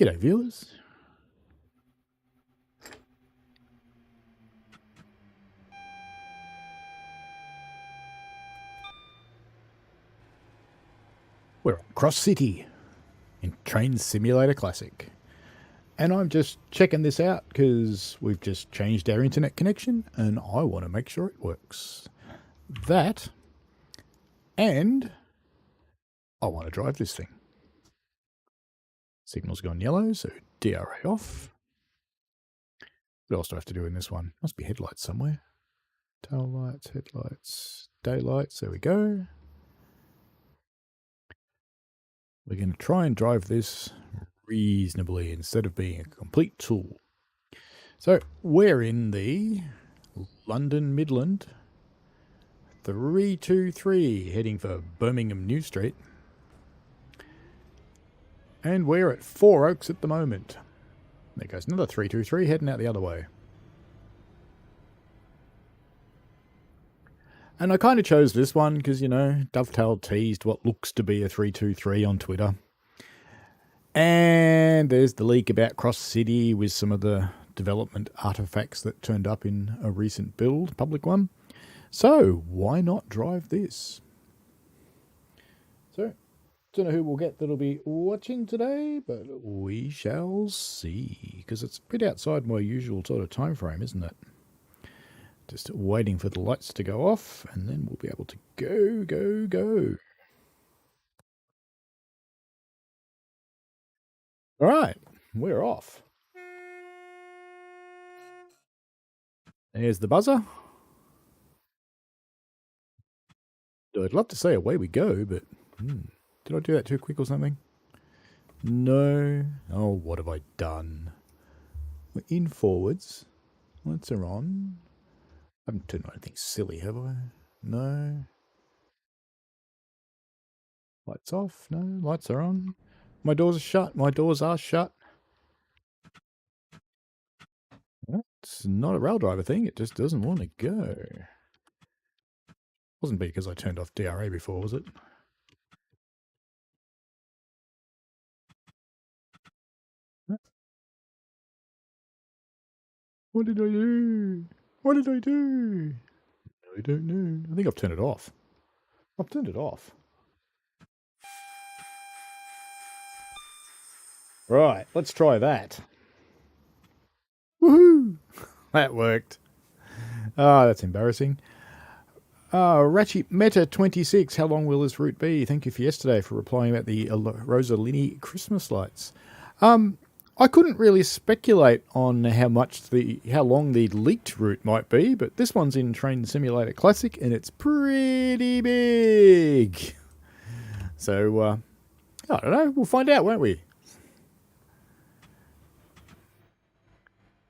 G'day viewers. We're on Cross City in Train Simulator Classic. And I'm just checking this out because we've just changed our internet connection and I want to make sure it works. That, and I want to drive this thing. Signal's gone yellow, so DRA off. What else do I have to do in this one? Must be headlights somewhere. Tail lights, headlights, daylights, there we go. We're going to try and drive this reasonably instead of being a complete tool. So we're in the London Midland 323 heading for Birmingham New Street. And we're at Four Oaks at the moment. There goes another 323 heading out the other way. And I kind of chose this one because, you know, Dovetail teased what looks to be a 323 on Twitter. And there's the leak about Cross City with some of the development artifacts that turned up in a recent build, public one. So why not drive this? So, don't know who we'll get that'll be watching today, but we shall see. Because it's a bit outside my usual sort of time frame, isn't it? Just waiting for the lights to go off, and then we'll be able to go. All right, we're off. There's the buzzer. I'd love to say away we go, but did I do that too quick or something? No. Oh, what have I done? We're in forwards. Lights are on. I haven't done anything silly, have I? No. Lights off. No. Lights are on. My doors are shut. My doors are shut. It's not a rail driver thing. It just doesn't want to go. Wasn't because I turned off DRA before, was it? What did I do? What did I do? I don't know. I think I've turned it off. I've turned it off. Right, let's try that. Woohoo! That worked. Ah, that's embarrassing. Ratchet Meta 26, how long will this route be? Thank you for yesterday for replying about the Rosalini Christmas lights. I couldn't really speculate on how long the leaked route might be, but this one's in Train Simulator Classic and it's pretty big. So, I don't know. We'll find out, won't we?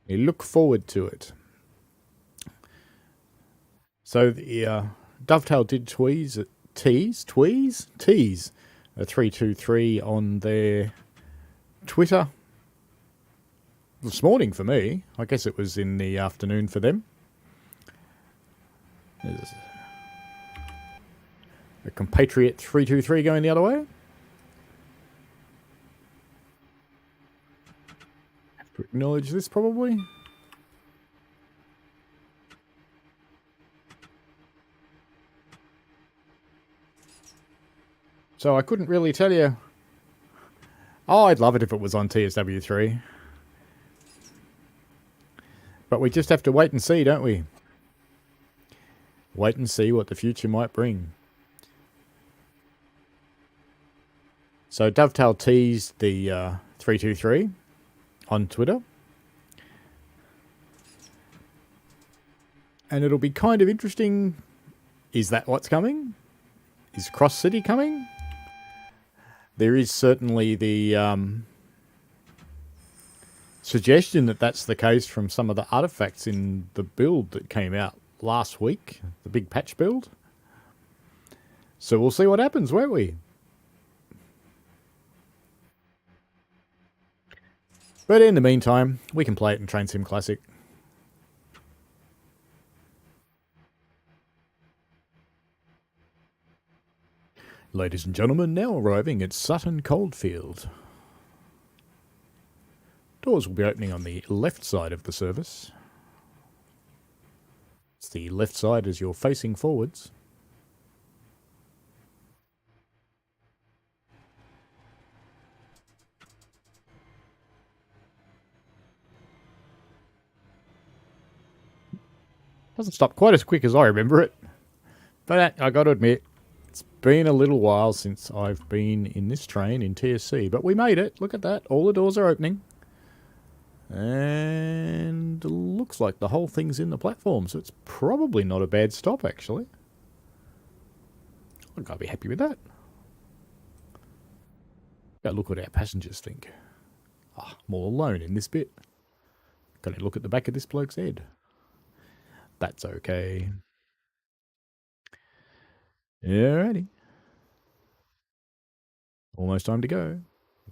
We look forward to it. So the Dovetail did tease a 323 on their Twitter this morning for me. I guess it was in the afternoon for them. There's a compatriot 323 going the other way. Have to acknowledge this probably. So I couldn't really tell you. Oh, I'd love it if it was on TSW3. But we just have to wait and see, don't we? Wait and see what the future might bring. So Dovetail teased the 323 on Twitter. And it'll be kind of interesting. Is that what's coming? Is Cross City coming? There is certainly the suggestion that that's the case from some of the artifacts in the build that came out last week, the big patch build. So we'll see what happens, won't we? But in the meantime, we can play it in Train Sim Classic. Ladies and gentlemen, now arriving at Sutton Coldfield. Doors will be opening on the left side of the service. It's the left side as you're facing forwards. Doesn't stop quite as quick as I remember it. But I got to admit, it's been a little while since I've been in this train in TSC. But we made it. Look at that. All the doors are opening. And looks like the whole thing's in the platform. So it's probably not a bad stop, actually. I've got to be happy with that. Go look what our passengers think. Ah, I'm all alone in this bit. Got to look at the back of this bloke's head. That's okay. Alrighty. Almost time to go.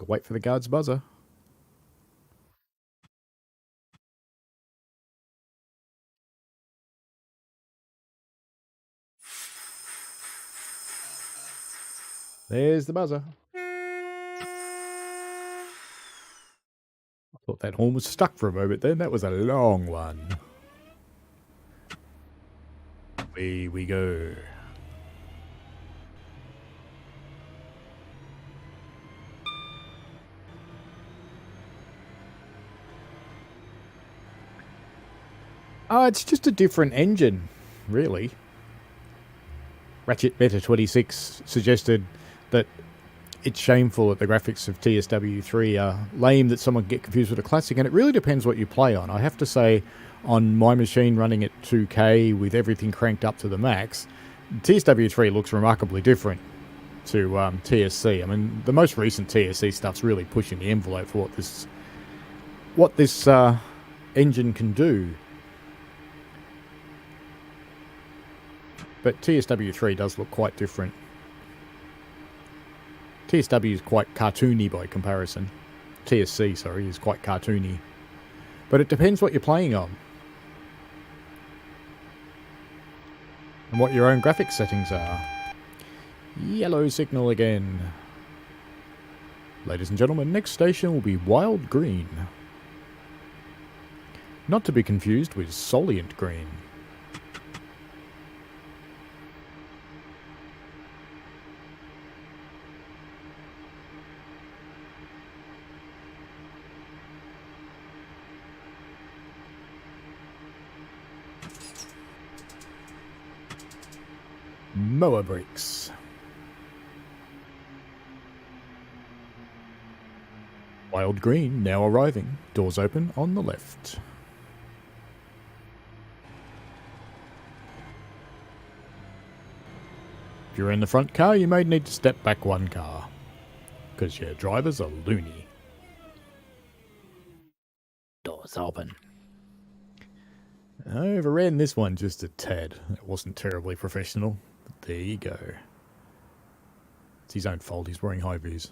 Wait for the guard's buzzer. There's the buzzer. I thought that horn was stuck for a moment then. That was a long one. Away we go. It's just a different engine, really. Ratchet Meta 26 suggested that it's shameful that the graphics of TSW3 are lame, that someone can get confused with a classic, and it really depends what you play on. I have to say, on my machine running at 2K with everything cranked up to the max, TSW3 looks remarkably different to TSC. I mean, the most recent TSC stuff's really pushing the envelope for what this engine can do. But TSW3 does look quite different. TSW is quite cartoony by comparison. TSC, sorry, is quite cartoony. But it depends what you're playing on. And what your own graphics settings are. Yellow signal again. Ladies and gentlemen, next station will be Wild Green. Not to be confused with Solient Green. Moa Bricks. Wild Green now arriving. Doors open on the left. If you're in the front car, you may need to step back one car, because your driver's a loony. Doors open. I overran this one just a tad. It wasn't terribly professional. But there you go. It's his own fault. He's wearing high vis.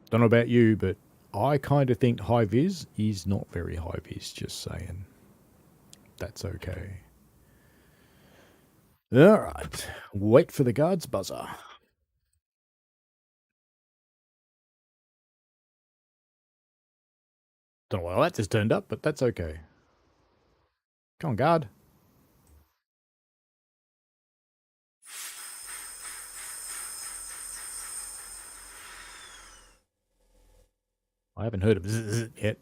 Don't know about you, but I kind of think high vis is not very high vis, just saying. That's okay. Alright. Wait for the guard's buzzer. Don't know why that just turned up, but that's okay. Come on, guard. I haven't heard of zzz yet.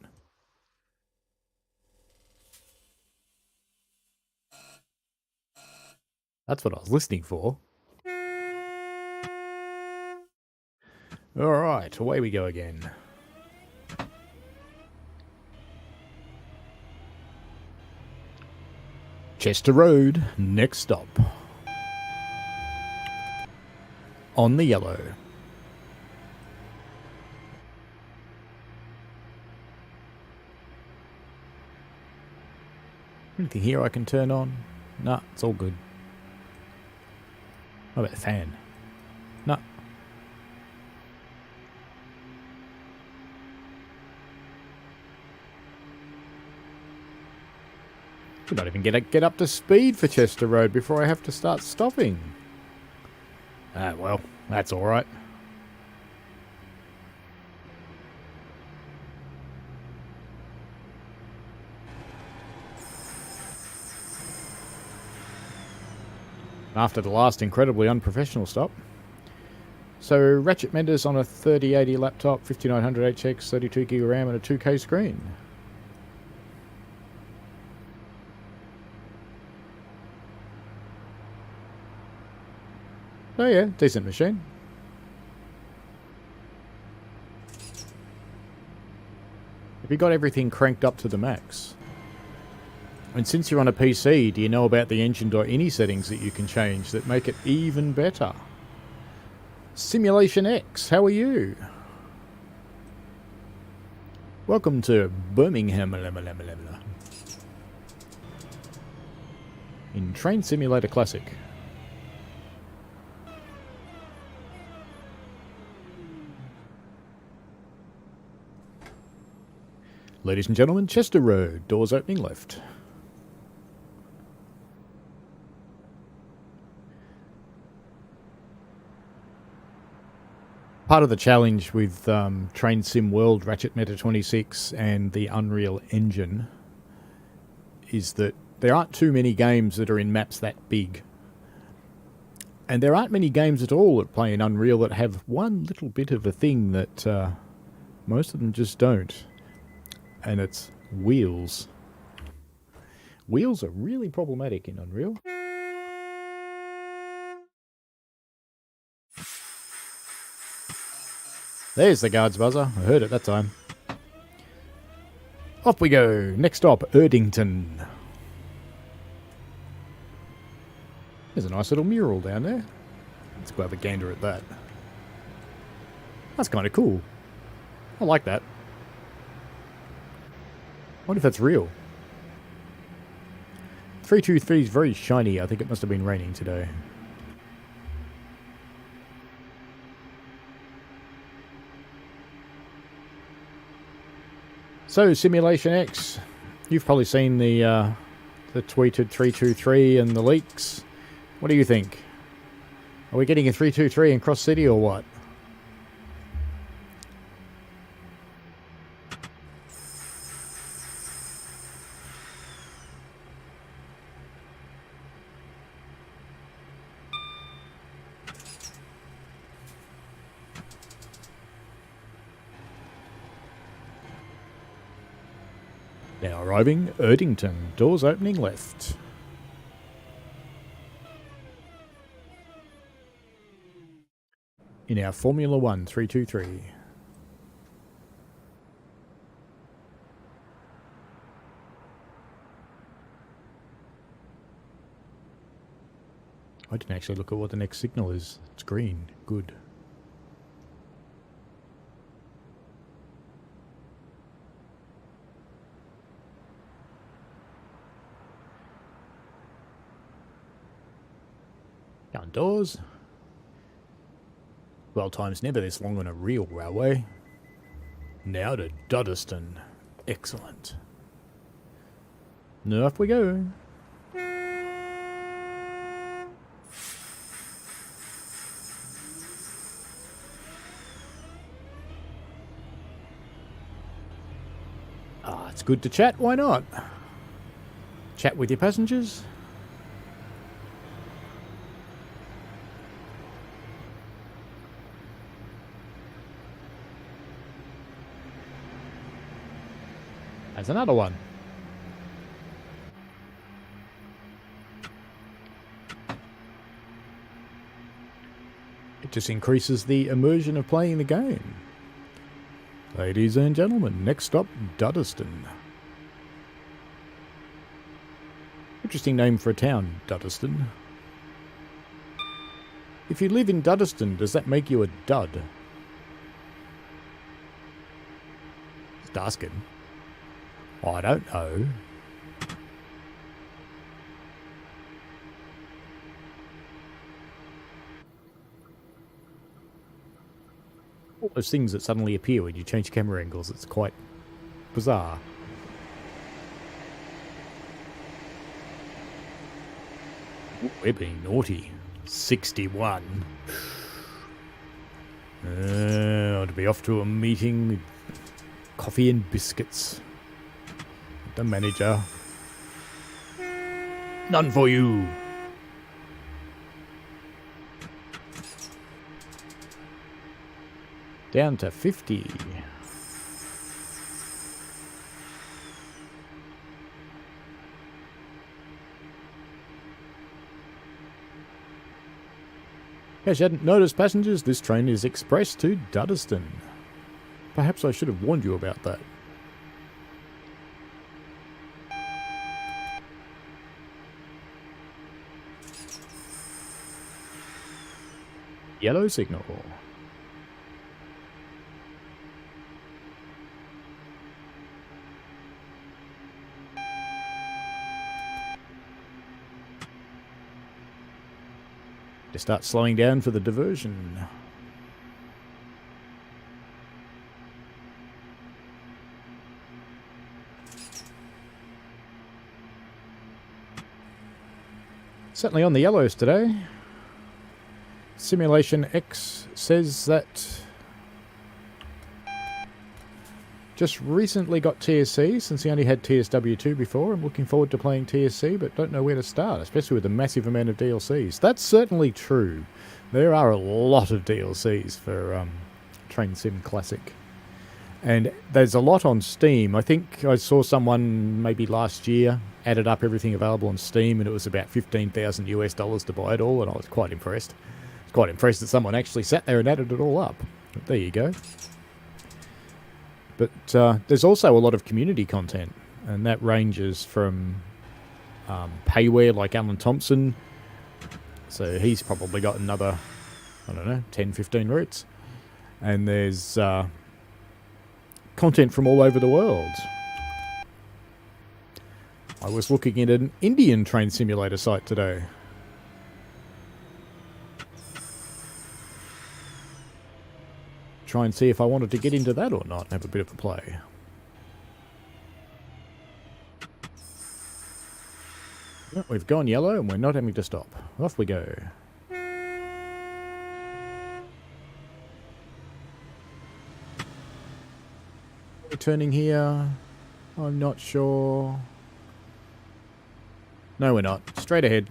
That's what I was listening for. Alright, away we go again. Chester Road, next stop. On the yellow. Anything here I can turn on? Nah, it's all good. How about the fan? No. Could not even get up to speed for Chester Road before I have to start stopping. Ah, well, that's alright. after the last incredibly unprofessional stop. So Ratchet Mendes on a 3080 laptop, 5900 HX, 32 gig of RAM and a 2K screen. Oh yeah, decent machine. Have you got everything cranked up to the max? And since you're on a PC, do you know about the engine.ini settings that you can change that make it even better? Simulation X, how are you? Welcome to Birmingham in Train Simulator Classic. Ladies and gentlemen, Chester Road, doors opening left. Part of the challenge with Train Sim World, Ratchet Meta 26 and the Unreal Engine is that there aren't too many games that are in maps that big. And there aren't many games at all that play in Unreal that have one little bit of a thing that most of them just don't. And it's wheels. Wheels are really problematic in Unreal. There's the guards buzzer. I heard it that time. Off we go. Next stop, Erdington. There's a nice little mural down there. Let's go have a gander at that. That's kind of cool. I like that. I wonder if that's real. 323 is very shiny. I think it must have been raining today. So, Simulation X. You've probably seen the tweeted 323 and the leaks. What do you think? Are we getting a 323 in Cross City or what? Now arriving, Erdington. Doors opening left. In our Formula 1 323. I didn't actually look at what the next signal is. It's green. Good. Doors. Well, time's never this long on a real railway. Now to Duddeston. Excellent. Now off we go. It's good to chat, why not? Chat with your passengers. There's another one. It just increases the immersion of playing the game. Ladies and gentlemen, next stop, Duddeston. Interesting name for a town, Duddeston. If you live in Duddeston, does that make you a dud? Just asking. I don't know. All those things that suddenly appear when you change camera angles, it's quite bizarre. We're being naughty. 61. I'd be off to a meeting with coffee and biscuits. The manager. None for you. Down to 50. In case you hadn't noticed, passengers, this train is express to Duddeston. Perhaps I should have warned you about that. Yellow signal. To start slowing down for the diversion. Certainly on the yellows today. Simulation X says that just recently got TSC, since he only had TSW2 before. I'm looking forward to playing TSC, but don't know where to start, especially with the massive amount of DLCs. That's certainly true. There are a lot of DLCs for Train Sim Classic. And there's a lot on Steam. I think I saw someone maybe last year added up everything available on Steam, and it was about $15,000 US to buy it all, and I was quite impressed. I was quite impressed that someone actually sat there and added it all up. But there you go. But there's also a lot of community content, and that ranges from payware like Alan Thompson. So he's probably got another, I don't know, 10, 15 routes. And there's content from all over the world. I was looking at an Indian train simulator site today. Try and see if I wanted to get into that or not and have a bit of a play. Well, we've gone yellow and we're not having to stop. Off we go. We're turning here. I'm not sure. No, we're not. Straight ahead.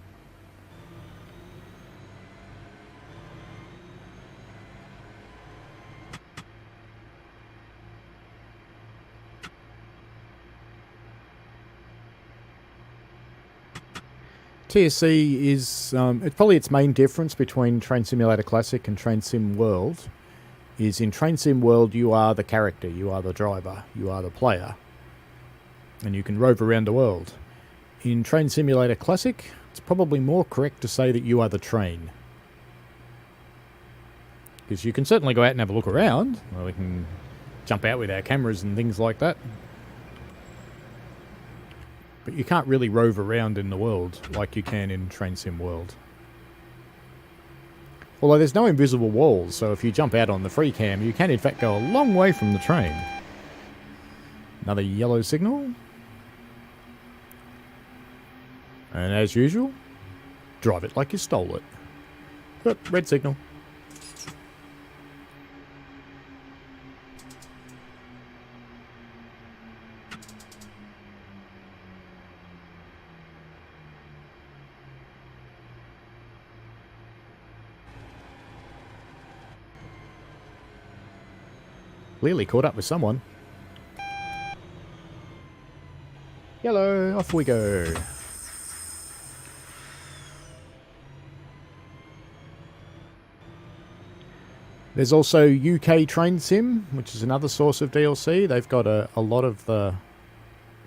TSC is it's probably its main difference between Train Simulator Classic and Train Sim World is in Train Sim World you are the character, you are the driver, you are the player, and you can rove around the world. In Train Simulator Classic, it's probably more correct to say that you are the train. Because you can certainly go out and have a look around. Well, we can jump out with our cameras and things like that. But you can't really rove around in the world like you can in Train Sim World. Although there's no invisible walls, so if you jump out on the free cam, you can in fact go a long way from the train. Another yellow signal. And as usual, drive it like you stole it. But red signal. Clearly caught up with someone. Yellow, off we go. There's also UK Train Sim, which is another source of DLC. They've got a lot of the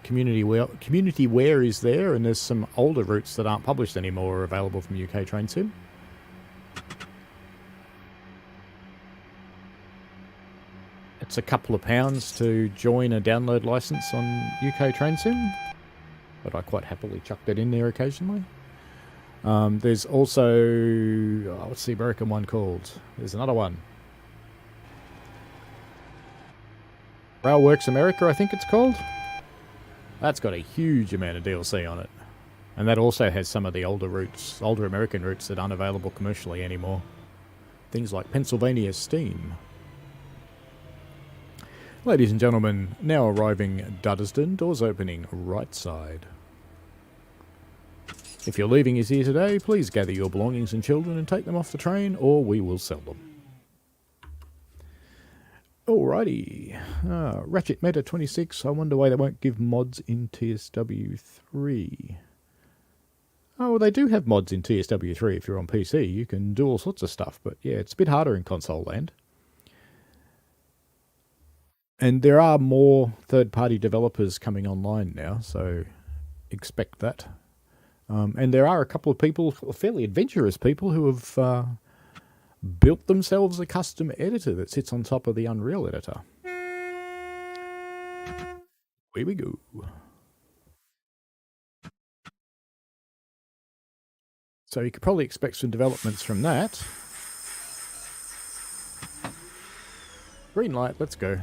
community wear is there, and there's some older routes that aren't published anymore available from UK Train Sim. It's a couple of pounds to join a download license on UK Train Sim, but I quite happily chuck that in there occasionally. There's also, what's the American one called? There's another one. Railworks America, I think it's called. That's got a huge amount of DLC on it. And that also has some of the older routes, older American routes that aren't available commercially anymore. Things like Pennsylvania Steam. Ladies and gentlemen, now arriving at Duddeston, doors opening right side. If your leaving is here today, please gather your belongings and children and take them off the train, or we will sell them. Alrighty. Ratchet Meta 26. I wonder why they won't give mods in TSW3. Oh, well, they do have mods in TSW3 if you're on PC. You can do all sorts of stuff, but yeah, it's a bit harder in console land. And there are more third-party developers coming online now, so expect that. And there are a couple of people, fairly adventurous people, who have built themselves a custom editor that sits on top of the Unreal editor. Here we go. So you could probably expect some developments from that. Green light, let's go.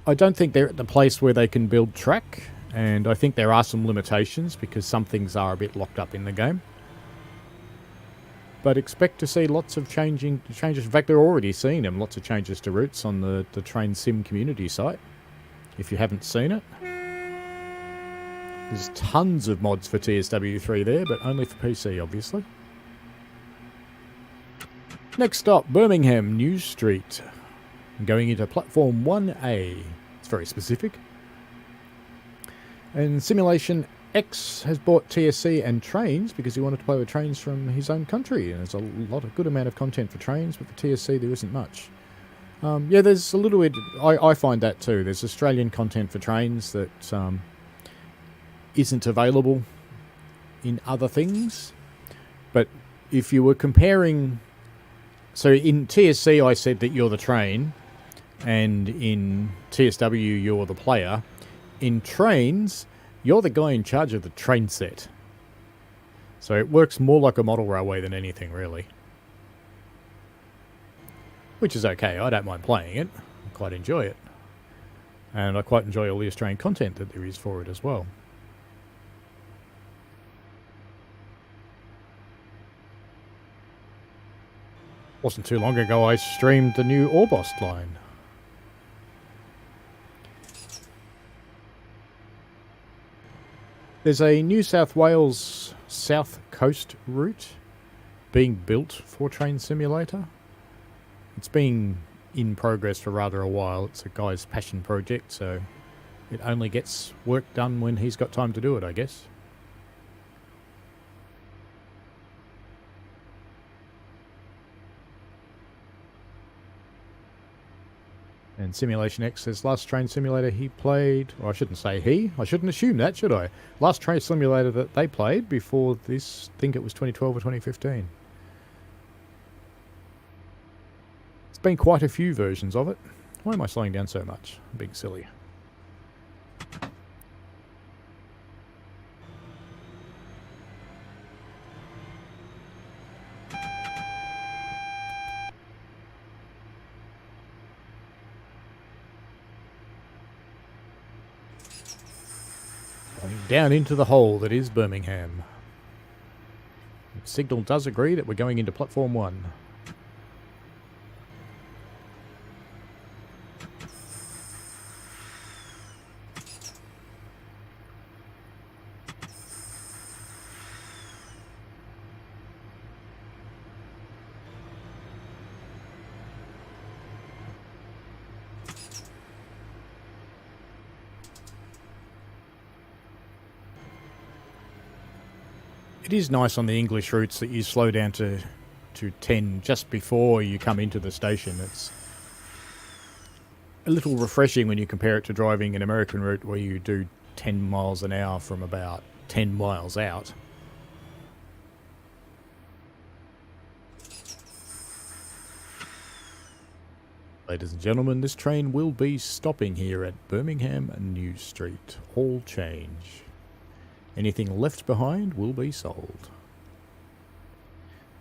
I don't think they're at the place where they can build track, and I think there are some limitations because some things are a bit locked up in the game. But expect to see lots of changes. In fact, they're already seeing them. Lots of changes to routes on the Train Sim community site. If you haven't seen it. There's tons of mods for TSW3 there, but only for PC, obviously. Next stop, Birmingham, New Street. Going into Platform 1A. It's very specific. And Simulation X has bought TSC and Trains because he wanted to play with trains from his own country. And there's a good amount of content for trains, but for TSC there isn't much. Yeah, there's a little bit... I find that too. There's Australian content for trains that... isn't available in other things. But if you were comparing... So in TSC I said that you're the train, and in TSW you're the player. In trains, you're the guy in charge of the train set. So it works more like a model railway than anything, really. Which is okay, I don't mind playing it. I quite enjoy it. And I quite enjoy all the Australian content that there is for it as well. Wasn't too long ago I streamed the new Orbost line. There's a New South Wales South Coast route being built for Train Simulator. It's been in progress for rather a while. It's a guy's passion project, so it only gets work done when he's got time to do it, I guess. And Simulation X says last train simulator he played, or I shouldn't say he, I shouldn't assume that, should I? Last train simulator that they played before this, I think it was 2012 or 2015. It's been quite a few versions of it. Why am I slowing down so much? I'm being silly. Down into the hole that is Birmingham. Signal does agree that we're going into Platform 1. It is nice on the English routes that you slow down to 10 just before you come into the station. It's a little refreshing when you compare it to driving an American route where you do 10 miles an hour from about 10 miles out. Ladies and gentlemen, this train will be stopping here at Birmingham New Street. All change. Anything left behind will be sold.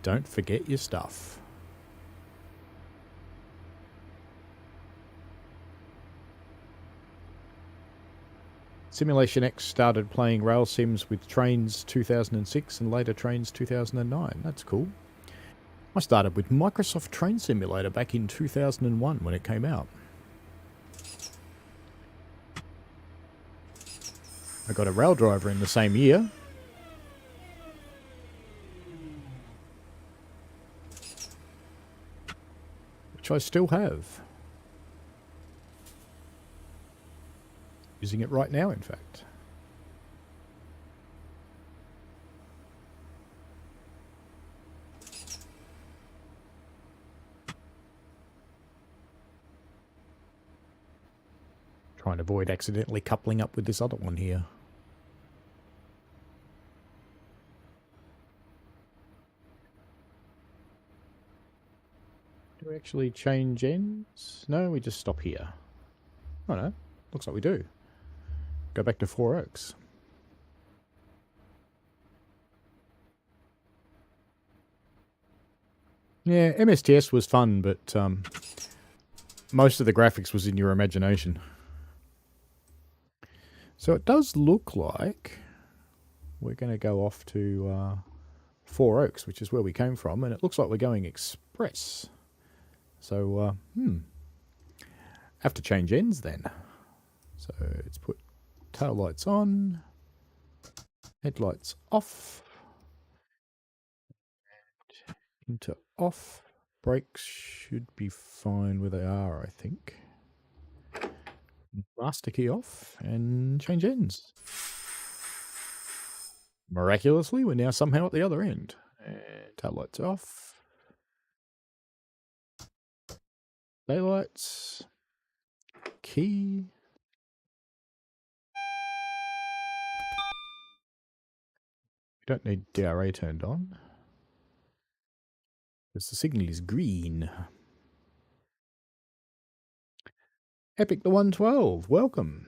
Don't forget your stuff. Simulation X started playing rail sims with Trains 2006 and later Trains 2009. That's cool. I started with Microsoft Train Simulator back in 2001 when it came out. I got a Rail Driver in the same year. Which which I still have. Using it right now, in fact. Trying to avoid accidentally coupling up with this other one here. Do we actually change ends? No, we just stop here. Oh no, looks like we do. Go back to Four Oaks. Yeah, MSTS was fun, but most of the graphics was in your imagination. So it does look like we're going to go off to Four Oaks, which is where we came from, and it looks like we're going express. So, have to change ends then. So let's put tail lights on, headlights off, into off. Brakes should be fine where they are, I think. Master key off and change ends. Miraculously, we're now somehow at the other end. And tail lights off. Daylights. Key. We don't need DRA turned on, because the signal is green. Epic the 112, welcome.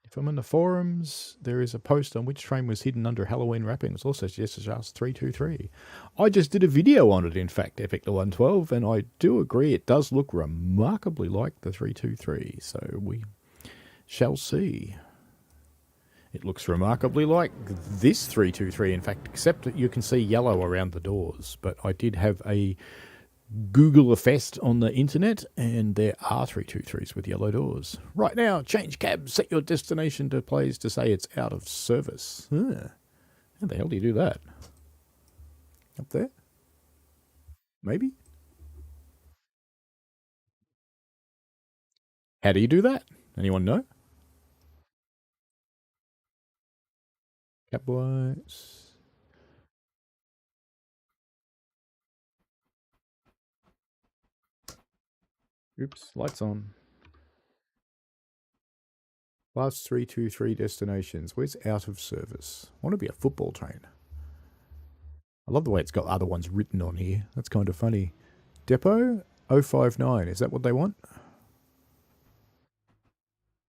If I'm in the forums, there is a post on which train was hidden under Halloween wrappings. Also suggested us 323. I just did a video on it, in fact, Epic the 112, and I do agree it does look remarkably like the 323. So we shall see. It looks remarkably like this 323, in fact, except that you can see yellow around the doors. But I did have a Google a fest on the internet, and there are 323s with yellow doors. Right now, change cab, set your destination to place to say it's out of service. How the hell do you do that? Up there? Maybe? How do you do that? Anyone know? Cab lights. Oops, lights on. Last 323 destinations. Where's out of service? I want to be a football train. I love the way it's got other ones written on here. That's kind of funny. Depot 059. Is that what they want?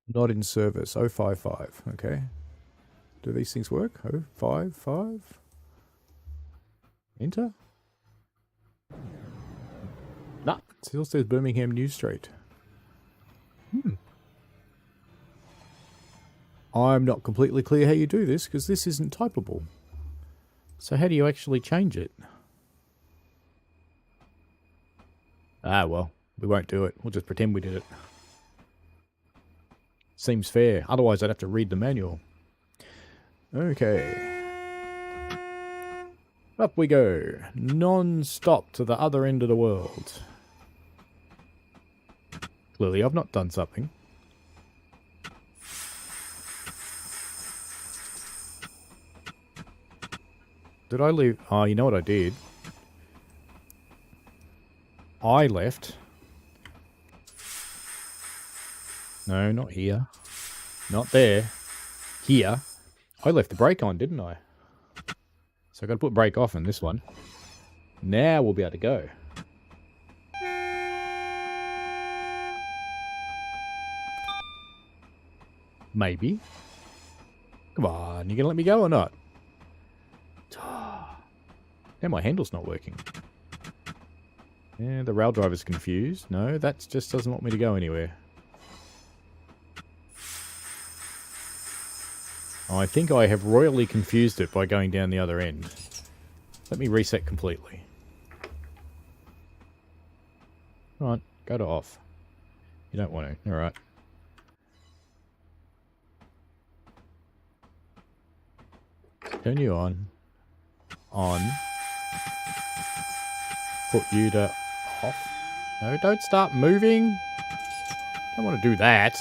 Not in service. 055. Okay. Do these things work? 055. Enter. Nah. It still says Birmingham New Street. I'm not completely clear how you do this, because this isn't typable. So how do you actually change it? Ah, well, we won't do it. We'll just pretend we did it. Seems fair. Otherwise, I'd have to read the manual. Okay. Up we go. Non-stop to the other end of the world. Clearly, I've not done something. Did I leave? Oh, you know what I did? I left. No, not here. Not there. Here. I left the brake on, didn't I? So I've got to put brake off in this one. Now we'll be able to go. Maybe. Come on, you gonna let me go or not? Now my handle's not working. Yeah, the rail driver's confused. No, that just doesn't want me to go anywhere. I think I have royally confused it by going down the other end. Let me reset completely. Alright, go to off. You don't want to. Alright. Turn you on. On. Put you to off. No, don't start moving. Don't want to do that.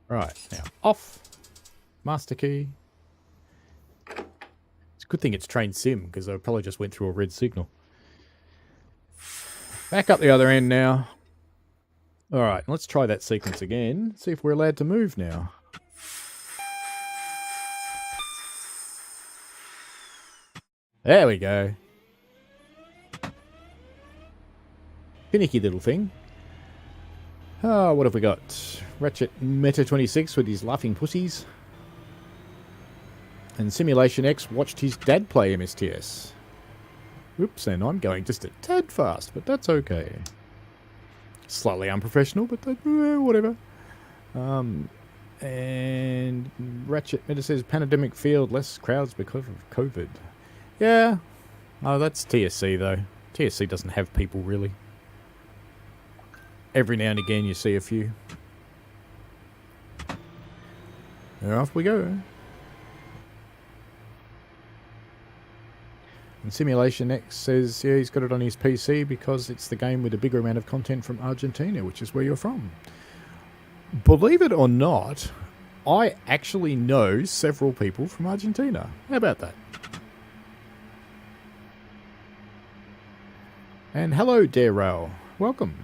Right, now off. Master key. It's a good thing it's train sim, because I probably just went through a red signal. Back up the other end now. Alright, let's try that sequence again. See if we're allowed to move now. There we go. Finicky little thing. Oh, what have we got? Ratchet Meta 26 with his laughing pussies. And Simulation X watched his dad play MSTS. Oops, and I'm going just a tad fast, but that's okay. Slightly unprofessional, but whatever. And Ratchet Meta says pandemic field, less crowds because of COVID. Yeah. Oh, that's TSC though. TSC doesn't have people really. Every now and again you see a few. And off we go. And Simulation X says, yeah, he's got it on his PC because it's the game with a bigger amount of content from Argentina, which is where you're from. Believe it or not, I actually know several people from Argentina. How about that? And hello, Darrell. Welcome.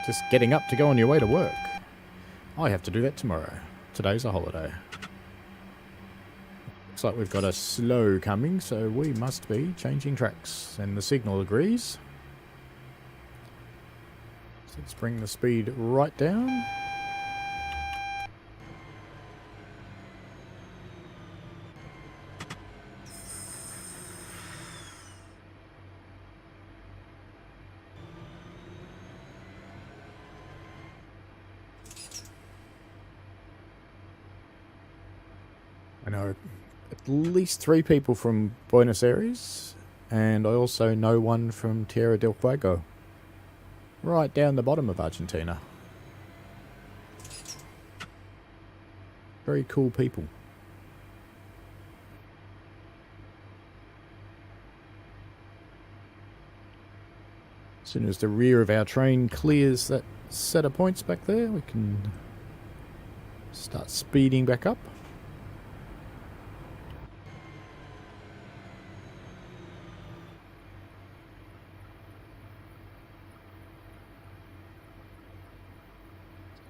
Just getting up to go on your way to work. I have to do that tomorrow. Today's a holiday. Looks like we've got a slow coming, so we must be changing tracks. And the signal agrees. So let's bring the speed right down. I know at least 3 people from Buenos Aires, and I also know one from Tierra del Fuego, right down the bottom of Argentina. Very cool people. As soon as the rear of our train clears that set of points back there, we can start speeding back up.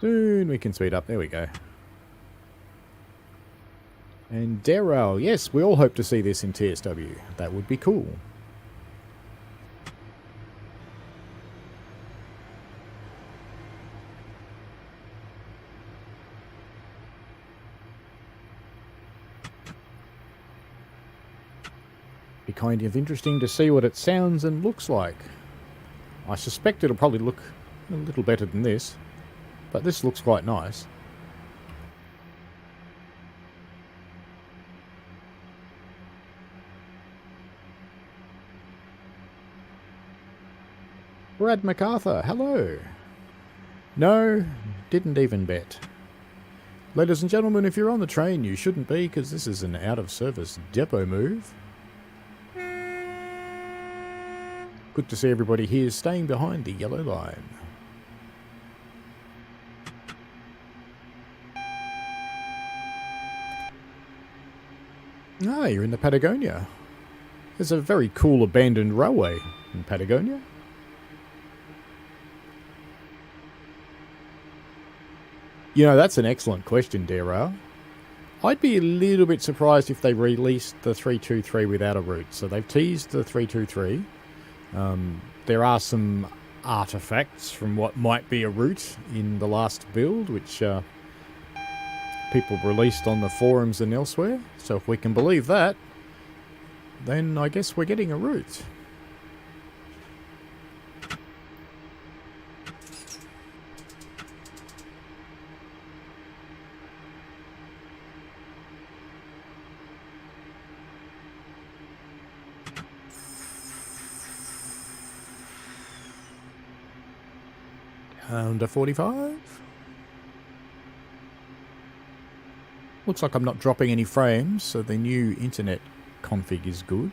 Soon we can speed up. There we go. And Darrell, yes, we all hope to see this in TSW. That would be cool. Be kind of interesting to see what it sounds and looks like. I suspect it'll probably look a little better than this. But this looks quite nice. Brad MacArthur, hello. No, didn't even bet. Ladies and gentlemen, if you're on the train, you shouldn't be, because this is an out-of-service depot move. Good to see everybody here staying behind the yellow line. Ah, you're in the Patagonia. There's a very cool abandoned railway in Patagonia. You know, that's an excellent question, Darrell. I'd be a little bit surprised if they released the 323 without a route. So they've teased the 323. There are some artifacts from what might be a route in the last build, which people released on the forums and elsewhere. So if we can believe that, then I guess we're getting a route. Down to 45. Looks like I'm not dropping any frames, so the new internet config is good.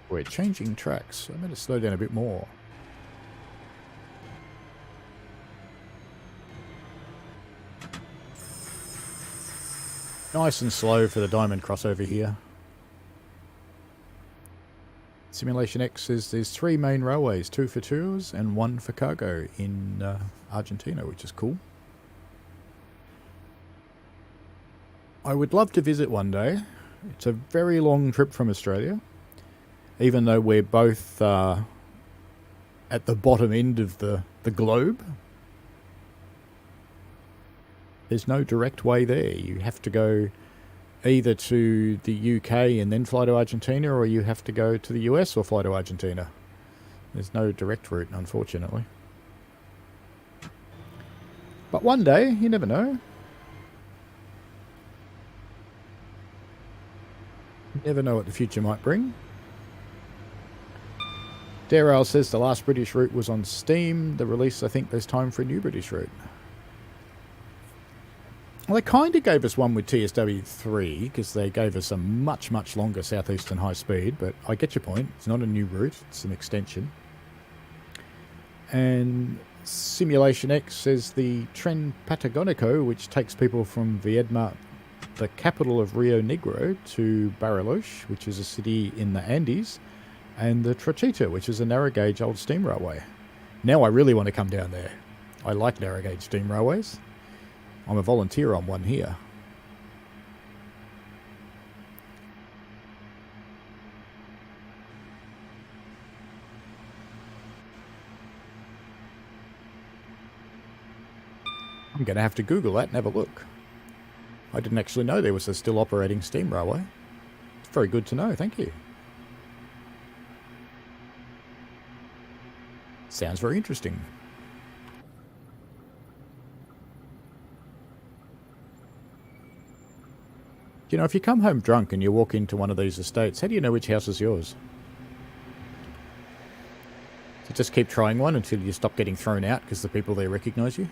We're changing tracks. I better slow down a bit more. Nice and slow for the diamond crossover here. Simulation X says there's 3 main railways, 2 for tours and 1 for cargo in Argentina, which is cool. I would love to visit one day. It's a very long trip from Australia, even though we're both at the bottom end of the globe. There's no direct way there. You have to go either to the UK and then fly to Argentina, or you have to go to the US or fly to Argentina. There's no direct route, unfortunately. But one day, you never know. You never know what the future might bring. Derail says the last British route was on Steam. The release, I think there's time for a new British route. Well, they kind of gave us one with TSW3 because they gave us a much, much longer southeastern high speed, but I get your point. It's not a new route, it's an extension. And Simulation X says the Tren Patagonico, which takes people from Viedma, the capital of Rio Negro, to Bariloche, which is a city in the Andes, and the Trochita, which is a narrow gauge old steam railway. Now I really want to come down there. I like narrow gauge steam railways. I'm a volunteer on one here. I'm going to have to Google that and have a look. I didn't actually know there was a still operating steam railway. It's very good to know, thank you. Sounds very interesting. You know, if you come home drunk and you walk into one of these estates, how do you know which house is yours? So just keep trying one until you stop getting thrown out because the people there recognise you?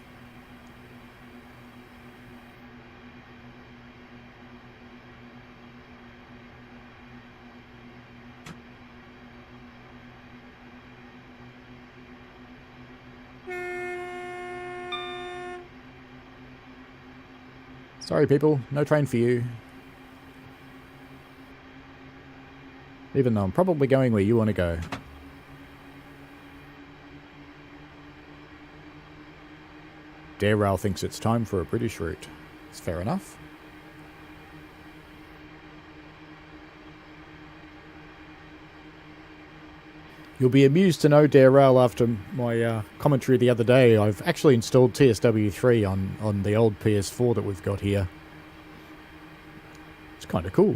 Sorry people, no train for you. Even though I'm probably going where you want to go. Derail thinks it's time for a British route. It's fair enough. You'll be amused to know, Derail, after my commentary the other day, I've actually installed TSW3 on the old PS4 that we've got here. It's kind of cool.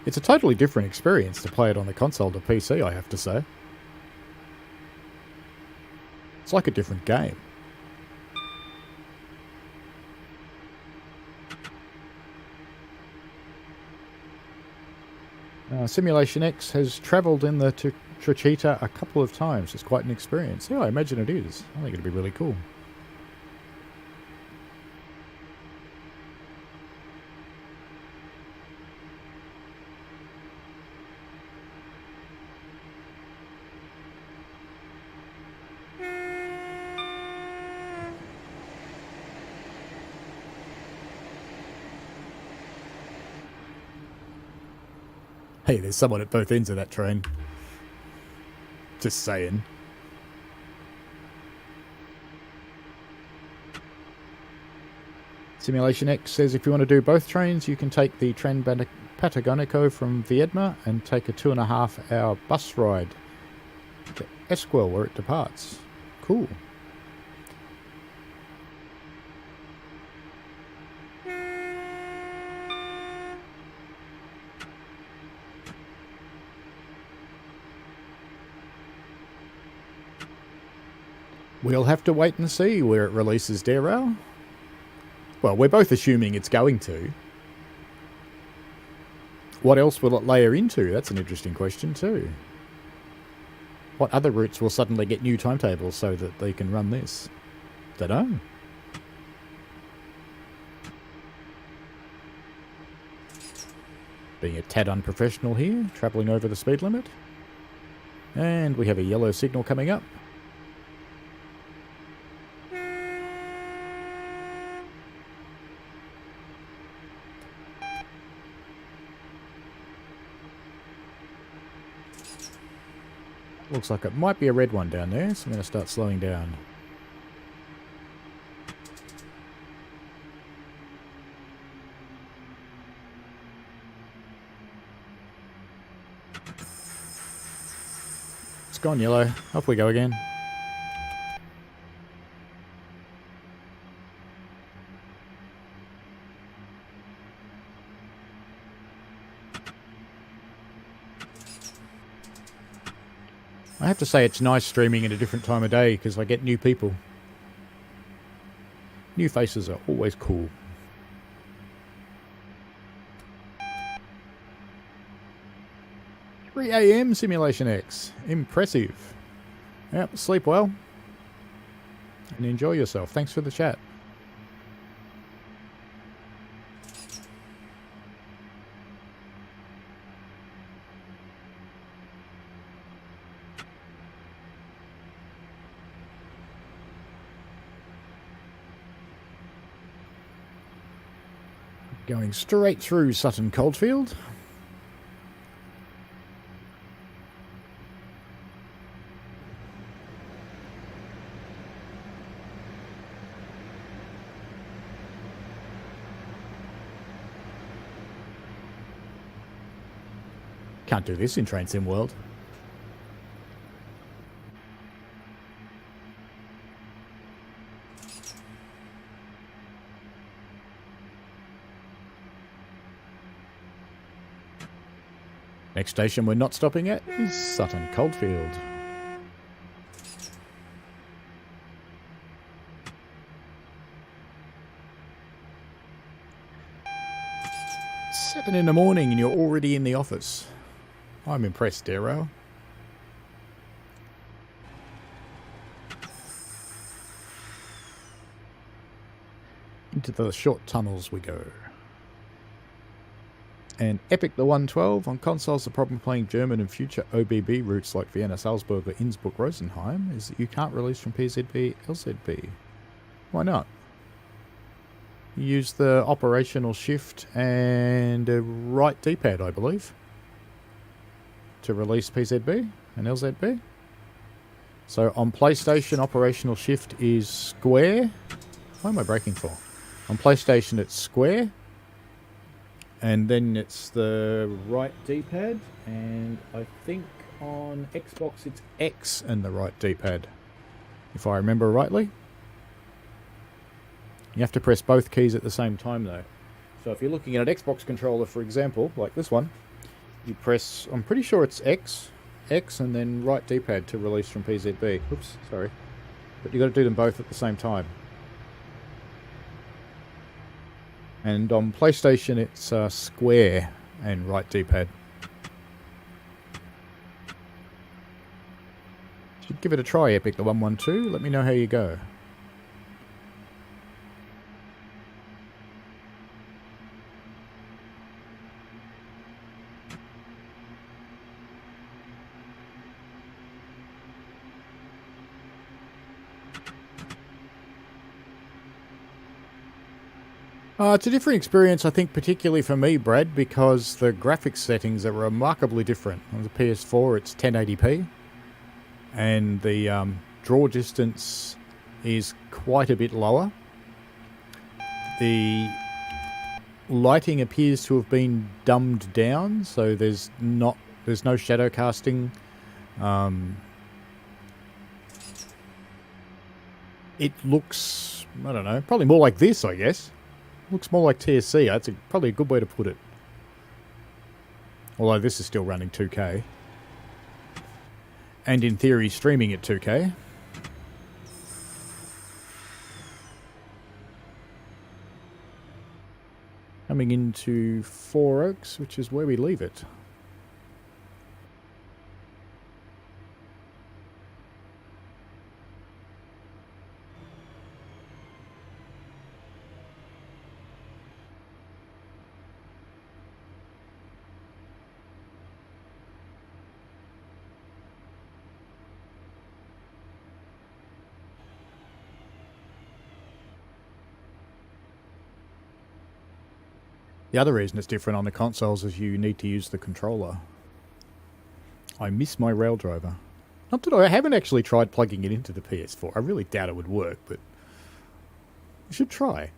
It's a totally different experience to play it on the console to PC, I have to say. It's like a different game. Simulation X has travelled in the Trochita a couple of times. It's quite an experience. Yeah, I imagine it is. I think it'd be really cool. Hey, there's someone at both ends of that train. Just saying. Simulation X says if you want to do both trains, you can take the Tren Patagonico from Viedma and take a 2.5 hour bus ride to Esquel where it departs. Cool. We'll have to wait and see where it releases, Derail. Well, we're both assuming it's going to. What else will it layer into? That's an interesting question too. What other routes will suddenly get new timetables so that they can run this? Dunno. Being a tad unprofessional here, travelling over the speed limit. And we have a yellow signal coming up. Looks like it might be a red one down there, so I'm going to start slowing down. It's gone yellow. Off we go again. I have to say it's nice streaming at a different time of day because I get new people. New faces are always cool. "3 AM Simulation X. Impressive. Yep, sleep well. And enjoy yourself. Thanks for the chat." Going straight through Sutton Coldfield. Can't do this in Train Sim World. Next station we're not stopping at is Sutton Coldfield. "7 in the morning and you're already in the office. I'm impressed, Darrow." Into the short tunnels we go. And Epic the 112 on consoles. The problem playing German and future OBB routes like Vienna, Salzburg, or Innsbruck, Rosenheim is that you can't release from PZB, LZB. Why not? You use the operational shift and a right D-pad, I believe, to release PZB and LZB. So on PlayStation, operational shift is square. Why am I braking for? On PlayStation, it's square. And then it's the right D-pad, and I think on Xbox it's X and the right D-pad, if I remember rightly. You have to press both keys at the same time though. So if you're looking at an Xbox controller, for example, like this one, you press, I'm pretty sure it's X, and then right D-pad to release from PZB. Oops, sorry. But you've got to do them both at the same time. And on PlayStation, it's square and right D-pad. Should give it a try, Epic the 112. Let me know how you go. It's a different experience, I think, particularly for me, Brad, because the graphics settings are remarkably different. On the PS4, it's 1080p, and the draw distance is quite a bit lower. The lighting appears to have been dumbed down, so there's no shadow casting. It looks, I don't know, probably more like this, I guess. Looks more like TSC. That's probably a good way to put it. Although this is still running 2K. And in theory, streaming at 2K. Coming into Four Oaks, which is where we leave it. The other reason it's different on the consoles is you need to use the controller. I miss my Rail Driver. Not that I haven't actually tried plugging it into the PS4. I really doubt it would work, but you should try.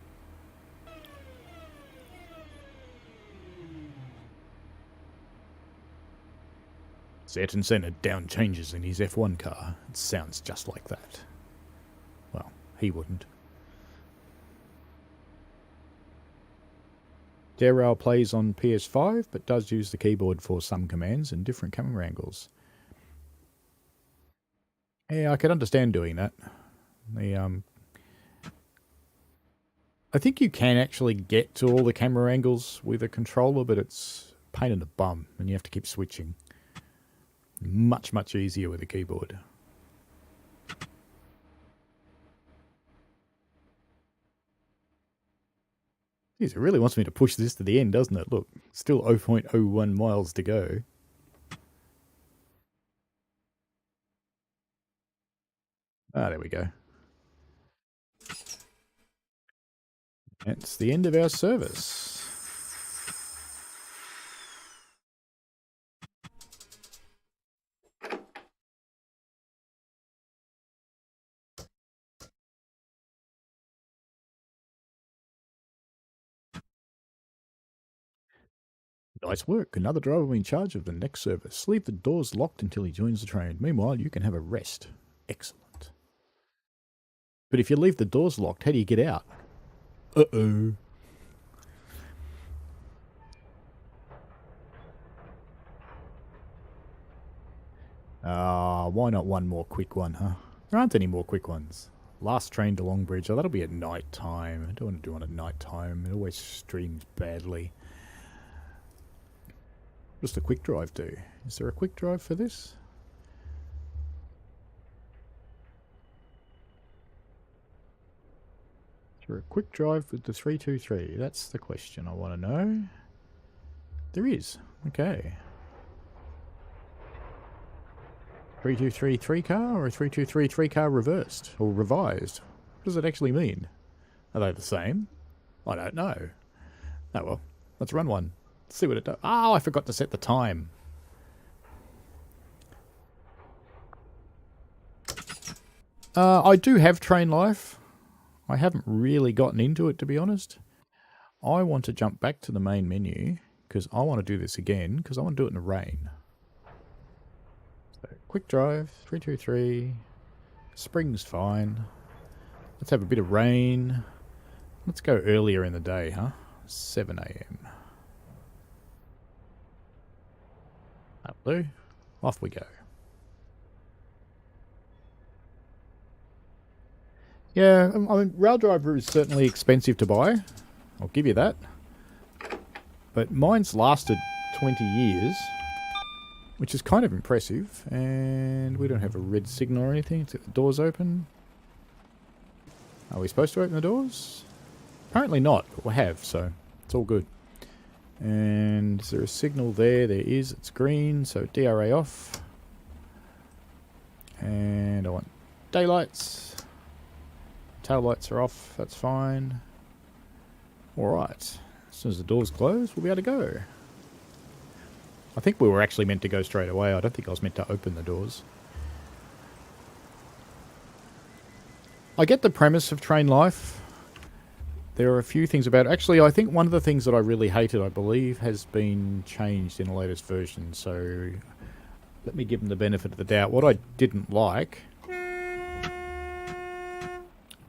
Ayrton Senna down changes in his F1 car. It sounds just like that. Well, he wouldn't. Dead Rail plays on PS5, but does use the keyboard for some commands and different camera angles. Yeah, I could understand doing that. I think you can actually get to all the camera angles with a controller, but it's a pain in the bum, and you have to keep switching. Much, much easier with a keyboard. Jeez, it really wants me to push this to the end, doesn't it? Look, still 0.01 miles to go. Ah, there we go. That's the end of our service. Nice work. Another driver will be in charge of the next service. Leave the doors locked until he joins the train. Meanwhile, you can have a rest. Excellent. But if you leave the doors locked, how do you get out? Uh-oh. Why not one more quick one, huh? There aren't any more quick ones. Last train to Longbridge. Oh, that'll be at night time. I don't want to do it at night time. It always streams badly. What does the quick drive do? Is there a quick drive for this? Is there a quick drive with the 323? That's the question I want to know. There is. Okay. 323 3-car or a 323 3-car reversed or revised? What does it actually mean? Are they the same? I don't know. Oh well, let's run one. Let's see what it does. Oh, I forgot to set the time. I do have Train Life. I haven't really gotten into it, to be honest. I want to jump back to the main menu because I want to do this again because I want to do it in the rain. So, quick drive, 323. Spring's fine. Let's have a bit of rain. Let's go earlier in the day, huh? 7 AM. That'll do. Off we go. Yeah, I mean, Rail Driver is certainly expensive to buy. I'll give you that. But mine's lasted 20 years, which is kind of impressive. And we don't have a red signal or anything. Let's get the doors open. Are we supposed to open the doors? Apparently not, but we have, so it's all good. And is there a signal there? There is. It's green, so DRA off. And I want daylights. Tail lights are off. That's fine. Alright. As soon as the doors close, we'll be able to go. I think we were actually meant to go straight away. I don't think I was meant to open the doors. I get the premise of Train Life. There are a few things about it. Actually, I think one of the things that I really hated, I believe, has been changed in the latest version. So, let me give them the benefit of the doubt. What I didn't like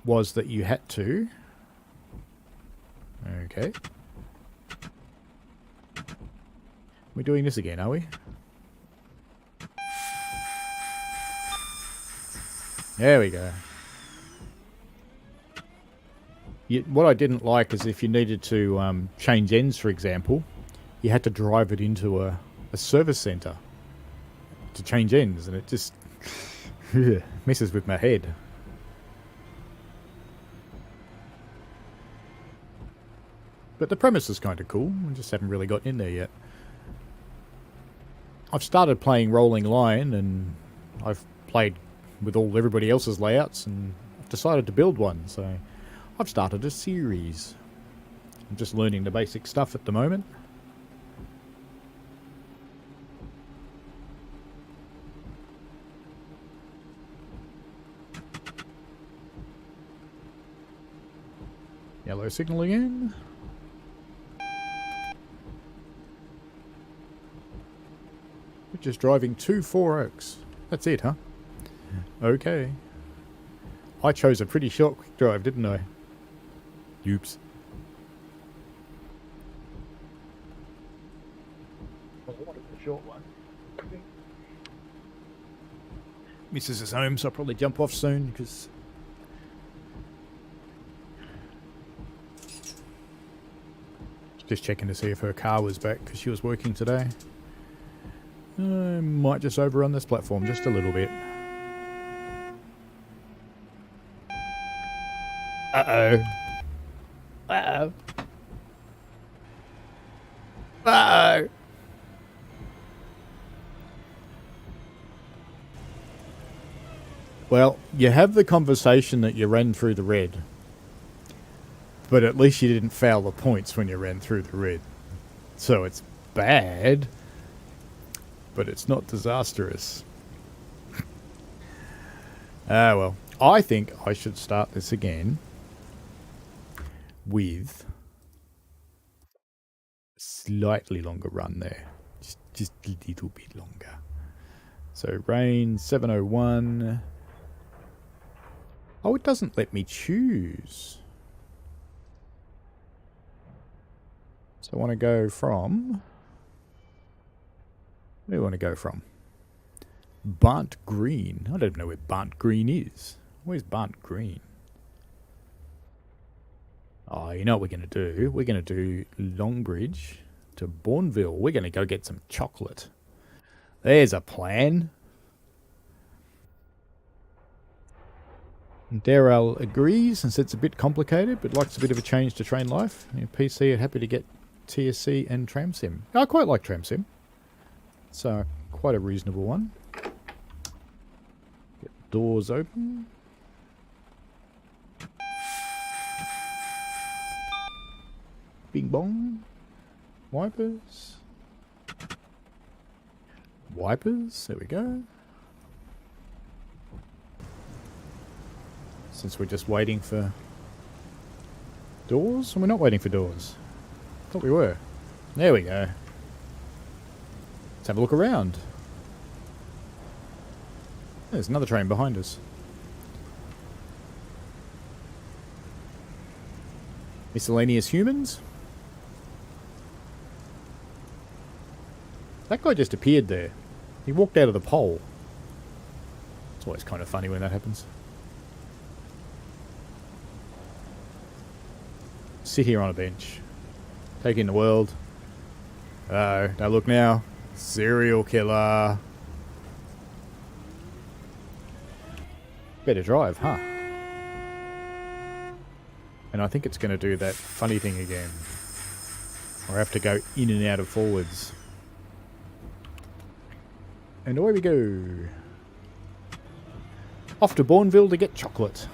was that you had to... Okay. We're doing this again, are we? There we go. What I didn't like is if you needed to change ends, for example, you had to drive it into a service centre to change ends, and it just messes with my head. But the premise is kind of cool. I just haven't really gotten in there yet. I've started playing Rolling Lion, and I've played with everybody else's layouts, and I've decided to build one, so I've started a series. I'm just learning the basic stuff at the moment. Yellow signal again. We're just driving to Four Oaks. That's it, huh? Okay. I chose a pretty short quick drive, didn't I? Oops. Well, I wanted the short one. Missus is home, so I'll probably jump off soon because just checking to see if her car was back because she was working today. I might just overrun this platform just a little bit. Uh-oh. Uh-oh. Uh-oh. Well, you have the conversation that you ran through the red. But at least you didn't foul the points when you ran through the red. So it's bad, but it's not disastrous. Well, I think I should start this again with a slightly longer run there. Just a little bit longer. So rain 701. Oh, it doesn't let me choose. So I want to go from... Where do I want to go from? Barnt Green. I don't know where Barnt Green is. Where's Barnt Green? Oh, you know what we're going to do? We're going to do Longbridge to Bourneville. We're going to go get some chocolate. There's a plan. Daryl agrees and says it's a bit complicated, but likes a bit of a change to train life. PC are happy to get TSC and TramSim. I quite like TramSim. It's quite a reasonable one. Get doors open. Bing bong. Wipers. Wipers. There we go. Since we're just waiting for doors? We're not waiting for doors. Thought we were. There we go. Let's have a look around. There's another train behind us. Miscellaneous humans? That guy just appeared there. He walked out of the pole. It's always kind of funny when that happens. Sit here on a bench. Take in the world. Oh, now look now. Serial killer. Better drive, huh? And I think it's going to do that funny thing again. Or I have to go in and out of forwards. And away we go. Off to Bourneville to get chocolate.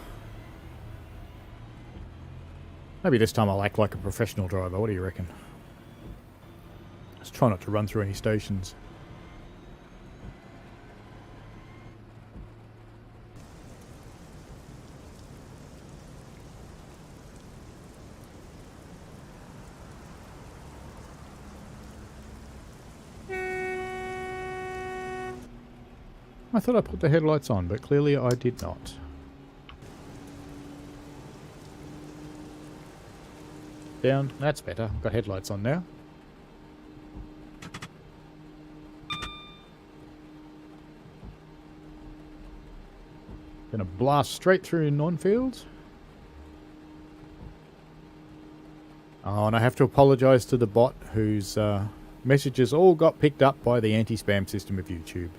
Maybe this time I'll act like a professional driver. What do you reckon? Let's try not to run through any stations. I thought I put the headlights on, but clearly I did not. Down. That's better. I've got headlights on now. Gonna blast straight through Nonfield. Oh, and I have to apologise to the bot whose messages all got picked up by the anti-spam system of YouTube.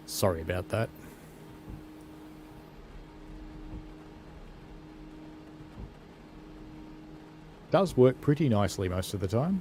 Sorry about that. Does work pretty nicely most of the time.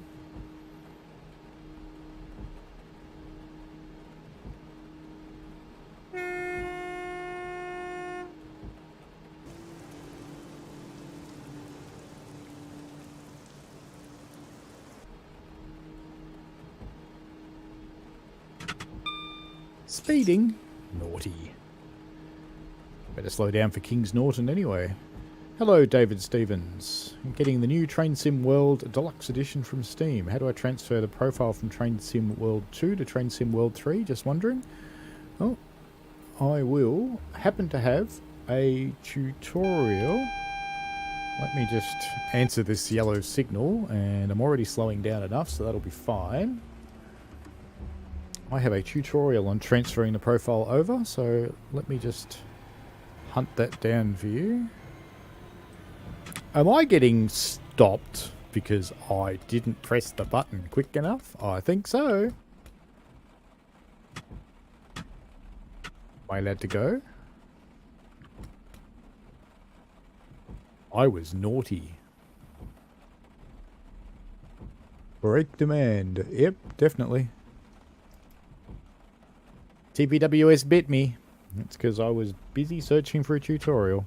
Speeding? Naughty. Better slow down for Kings Norton anyway. Hello, David Stevens. I'm getting the new Train Sim World Deluxe Edition from Steam. How do I transfer the profile from Train Sim World 2 to Train Sim World 3? Just wondering. Oh, I will happen to have a tutorial. Let me just answer this yellow signal, and I'm already slowing down enough, so that'll be fine. I have a tutorial on transferring the profile over, so let me just hunt that down for you. Am I getting stopped because I didn't press the button quick enough? I think so. Am I allowed to go? I was naughty. Break demand. Yep, definitely. TPWS bit me. That's because I was busy searching for a tutorial.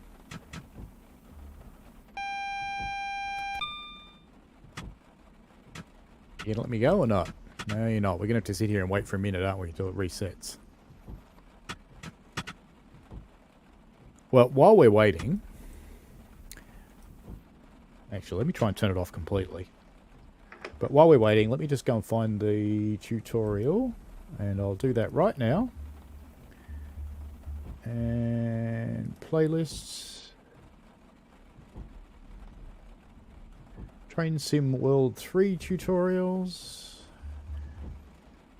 You gonna let me go or not? No, you're not. We're gonna have to sit here and wait for a minute, aren't we, until it resets. Well, while we're waiting... Actually, let me try and turn it off completely. But while we're waiting, let me just go and find the tutorial. And I'll do that right now. And playlists. Train Sim World 3 tutorials.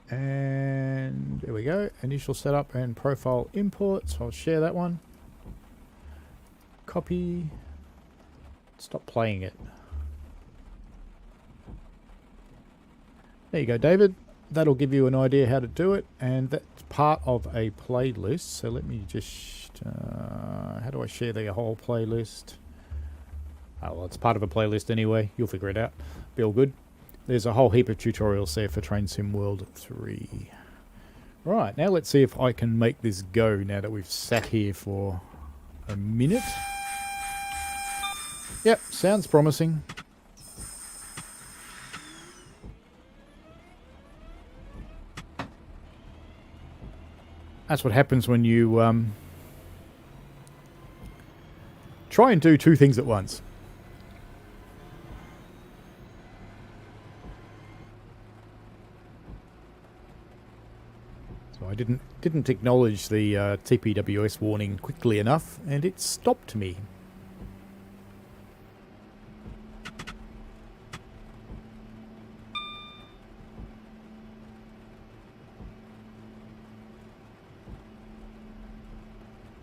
And there we go. Initial setup and profile imports. I'll share that one. Copy. Stop playing it. There you go, David. That'll give you an idea how to do it, and that's part of a playlist. So let me just... how do I share the whole playlist? Oh, well, it's part of a playlist anyway. You'll figure it out. Be all good. There's a whole heap of tutorials there for Train Sim World 3. Right, now let's see if I can make this go now that we've sat here for a minute. Yep, sounds promising. That's what happens when you try and do two things at once. So I didn't acknowledge the TPWS warning quickly enough, and it stopped me.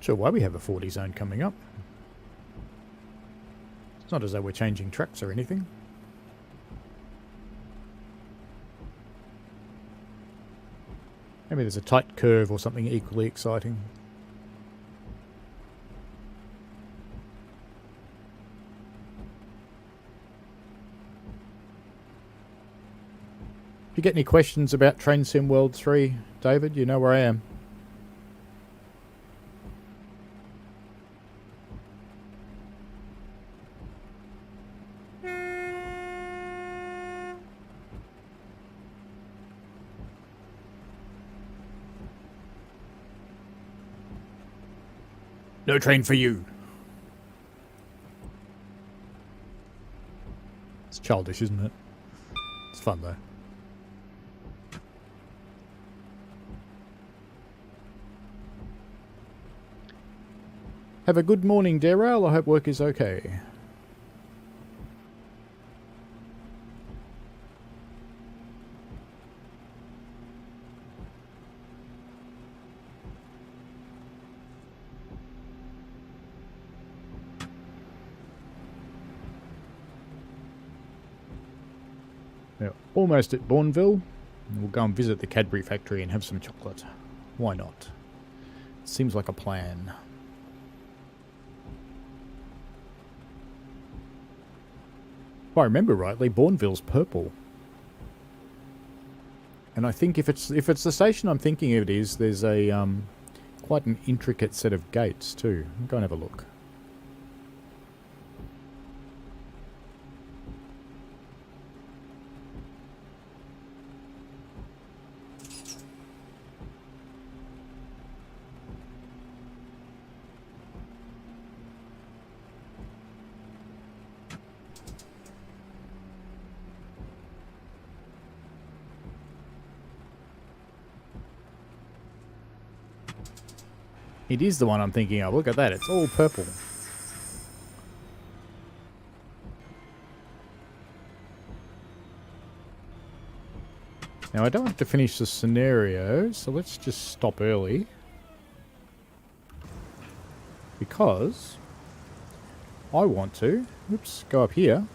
Sure, why we have a 40 zone coming up. It's not as though we're changing tracks or anything. Maybe there's a tight curve or something equally exciting. If you get any questions about Train Sim World 3, David, you know where I am. No train for you. It's childish, isn't it? It's fun, though. Have a good morning, Derail. I hope work is okay. We're almost at Bourneville. We'll go and visit the Cadbury factory and have some chocolate. Why not? Seems like a plan. If I remember rightly, Bourneville's purple. And I think if it's the station I'm thinking it is, there's a quite an intricate set of gates too. Go and have a look. It is the one I'm thinking of. Look at that. It's all purple. Now, I don't have to finish the scenario, so let's just stop early. Because I want to, oops, go up here.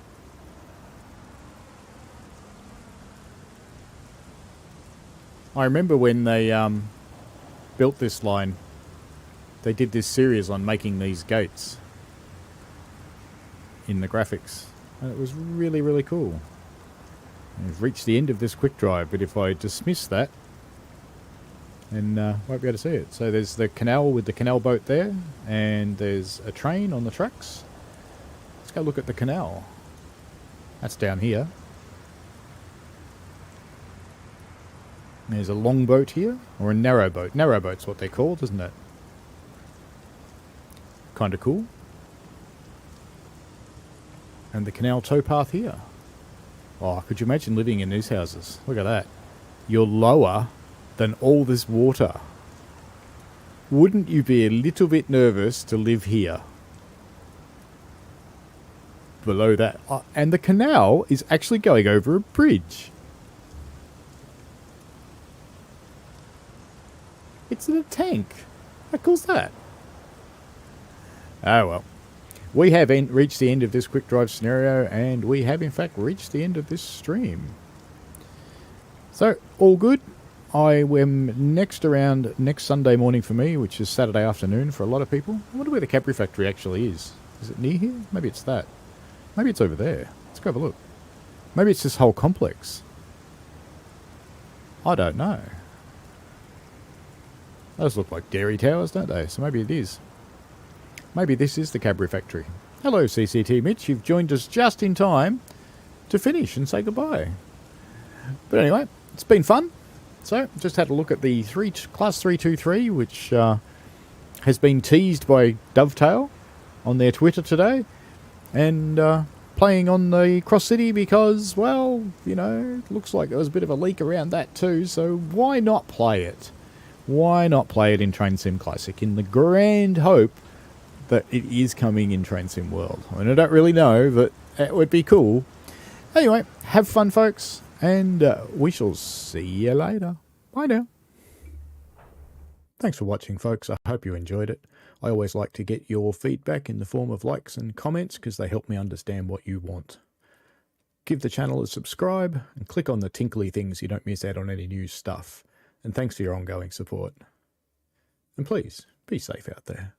I remember when they built this line, they did this series on making these gates in the graphics. And it was really, really cool. We've reached the end of this quick drive, but if I dismiss that, then won't be able to see it. So there's the canal with the canal boat there, and there's a train on the tracks. Let's go look at the canal. That's down here. There's a long boat here, or a narrow boat. Narrow boat's what they're called, isn't it? Kind of cool. And the canal towpath here. Oh, could you imagine living in these houses? Look at that. You're lower than all this water. Wouldn't you be a little bit nervous to live here? Below that. And the canal is actually going over a bridge. It's in a tank. How cool's that? Oh well. We have reached the end of this quick drive scenario, and we have in fact reached the end of this stream. So, all good. I am next around next Sunday morning for me, which is Saturday afternoon for a lot of people. I wonder where the Cadbury factory actually is. Is it near here? Maybe it's that. Maybe it's over there. Let's go have a look. Maybe it's this whole complex. I don't know. Those look like dairy towers, don't they? So maybe it is. Maybe this is the Cadbury factory. Hello, CCT Mitch. You've joined us just in time to finish and say goodbye. But anyway, it's been fun. So, just had a look at the Class 323, which has been teased by Dovetail on their Twitter today. And playing on the Cross City because, well, you know, it looks like there was a bit of a leak around that too. So why not play it? Why not play it in Train Sim Classic in the grand hope that it is coming in Train Sim World? I mean, I don't really know, but it would be cool. Anyway, have fun, folks, and we shall see you later. Bye now. Thanks for watching, folks. I hope you enjoyed it. I always like to get your feedback in the form of likes and comments because they help me understand what you want. Give the channel a subscribe and click on the tinkly things so you don't miss out on any new stuff. And thanks for your ongoing support. And please, be safe out there.